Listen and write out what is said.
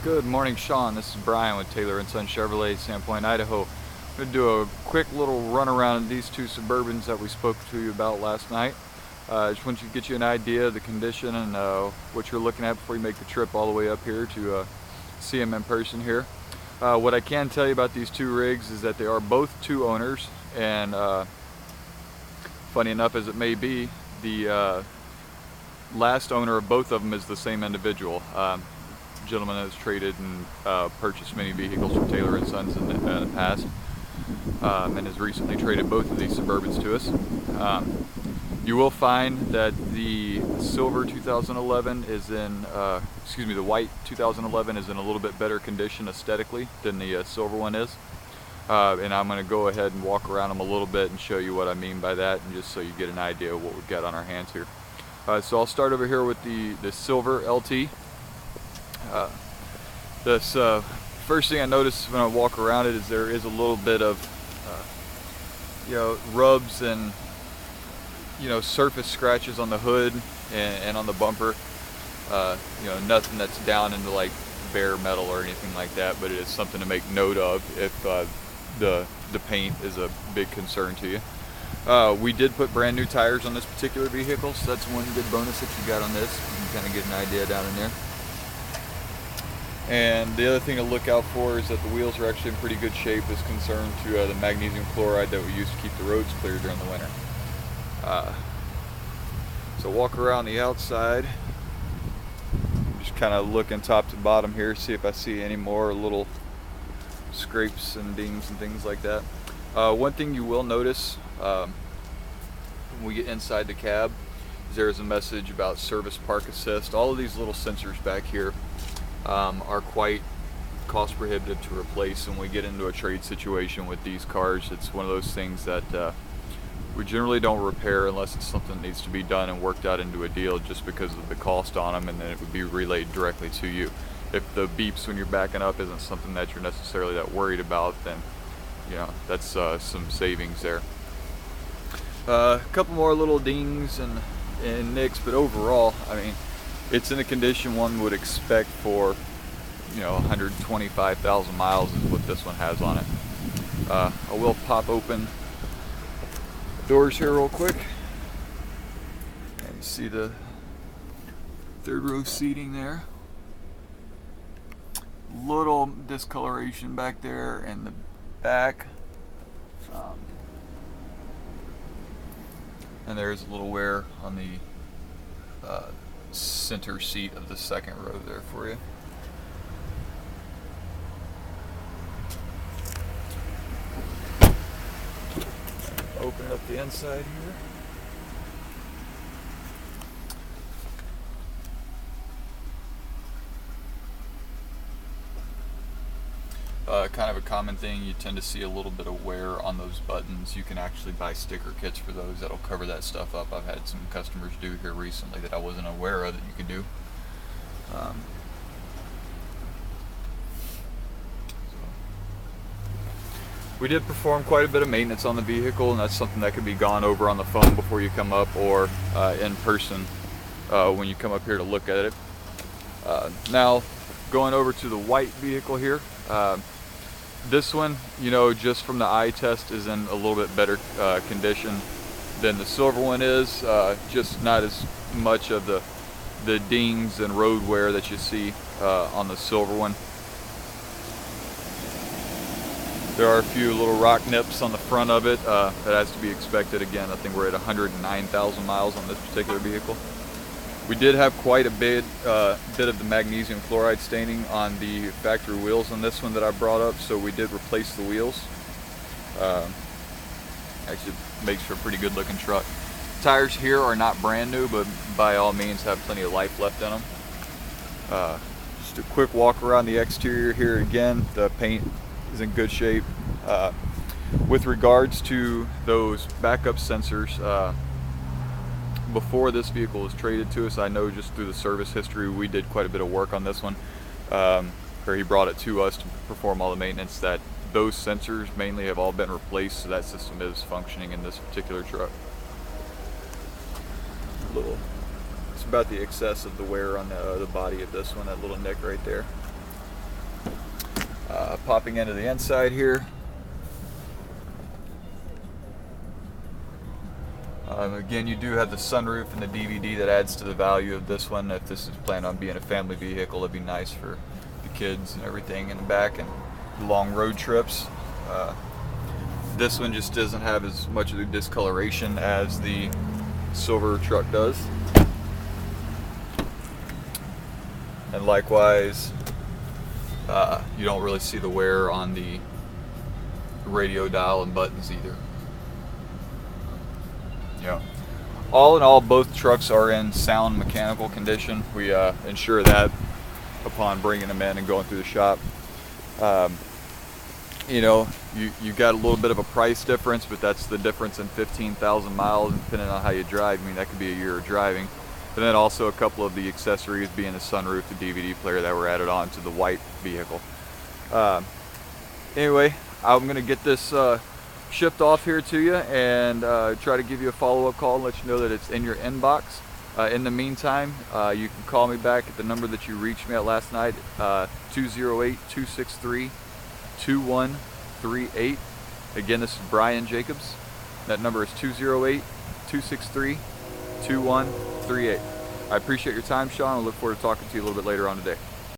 Good morning, Sean. This is Brian with Taylor & Son Chevrolet, Sandpoint, Idaho. I'm going to do a quick little run around of these two Suburbans that we spoke to you about last night. I just want to get you an idea of the condition and what you're looking at before you make the trip all the way up here to see them in person here. What I can tell you about these two rigs is that they are both two owners, and funny enough as it may be, the last owner of both of them is the same individual. Gentleman has traded and purchased many vehicles from Taylor & Sons in the past, and has recently traded both of these Suburbans to us. You will find that the silver 2011 is in, the white 2011 is in a little bit better condition aesthetically than the silver one is. And I'm going to go ahead and walk around them a little bit and show you what I mean by that, and just so you get an idea of what we've got on our hands here. So I'll start over here with the silver LT. This first thing I notice when I walk around it is there is a little bit of rubs and surface scratches on the hood and on the bumper. Nothing that's down into like bare metal or anything like that, but it is something to make note of if the paint is a big concern to you. We did put brand new tires on this particular vehicle, so that's one good bonus that you got on this. You can kind of get an idea down in there. And the other thing to look out for is that the wheels are actually in pretty good shape as concerned to the magnesium chloride that we use to keep the roads clear during the winter. So walk around the outside, just kind of looking top to bottom here, see if I see any more little scrapes and dings and things like that. One thing you will notice when we get inside the cab is there is a message about service park assist. All of these little sensors back here are quite cost prohibitive to replace. When we get into a trade situation with these cars, it's one of those things that we generally don't repair unless it's something that needs to be done and worked out into a deal, just because of the cost on them, and then it would be relayed directly to you. If the beeps when you're backing up isn't something that you're necessarily that worried about, then that's some savings there. A couple more little dings and nicks, but overall, I mean, it's in a condition one would expect for 125,000 miles is what this one has on it. I will pop open the doors here real quick, and you see the third row seating there. Little discoloration back there in the back, and there's a little wear on the center seat of the second row there for you. Open up the inside here. Kind of a common thing, you tend to see a little bit of wear on those buttons. You can actually buy sticker kits for those that'll cover that stuff up. I've had some customers do here recently that I wasn't aware of that you could do. We did perform quite a bit of maintenance on the vehicle, and that's something that could be gone over on the phone before you come up, or in person when you come up here to look at it. Now, going over to the white vehicle here. This one, just from the eye test, is in a little bit better condition than the silver one is. Just not as much of the dings and road wear that you see on the silver one. There are a few little rock nips on the front of it. That has to be expected. Again, I think we're at 109,000 miles on this particular vehicle. We did have quite a bit of the magnesium chloride staining on the factory wheels on this one that I brought up, so we did replace the wheels. Actually makes for a pretty good looking truck. Tires here are not brand new, but by all means have plenty of life left in them. Just a quick walk around the exterior here again. The paint is in good shape. With regards to those backup sensors, before this vehicle was traded to us, I know just through the service history, we did quite a bit of work on this one, where he brought it to us to perform all the maintenance, that those sensors mainly have all been replaced, so that system is functioning in this particular truck. It's about the excess of the wear on the body of this one, that little nick right there. Popping into the inside here. Again, you do have the sunroof and the DVD that adds to the value of this one. If this is planned on being a family vehicle, it'd be nice for the kids and everything in the back and long road trips. This one just doesn't have as much of the discoloration as the silver truck does. And likewise, you don't really see the wear on the radio dial and buttons either. Yeah. All in all, both trucks are in sound mechanical condition. We ensure that upon bringing them in and going through the shop. You know, you got a little bit of a price difference, but that's the difference in 15,000 miles, and depending on how you drive. I mean, that could be a year of driving. But then also a couple of the accessories being the sunroof, the DVD player that were added on to the white vehicle. Anyway, I'm going to get this shipped off here to you and try to give you a follow-up call and let you know that it's in your inbox. In the meantime, you can call me back at the number that you reached me at last night, 208-263-2138. Again, this is Brian Jacobs. That number is 208-263-2138. I appreciate your time, Sean. I look forward to talking to you a little bit later on today.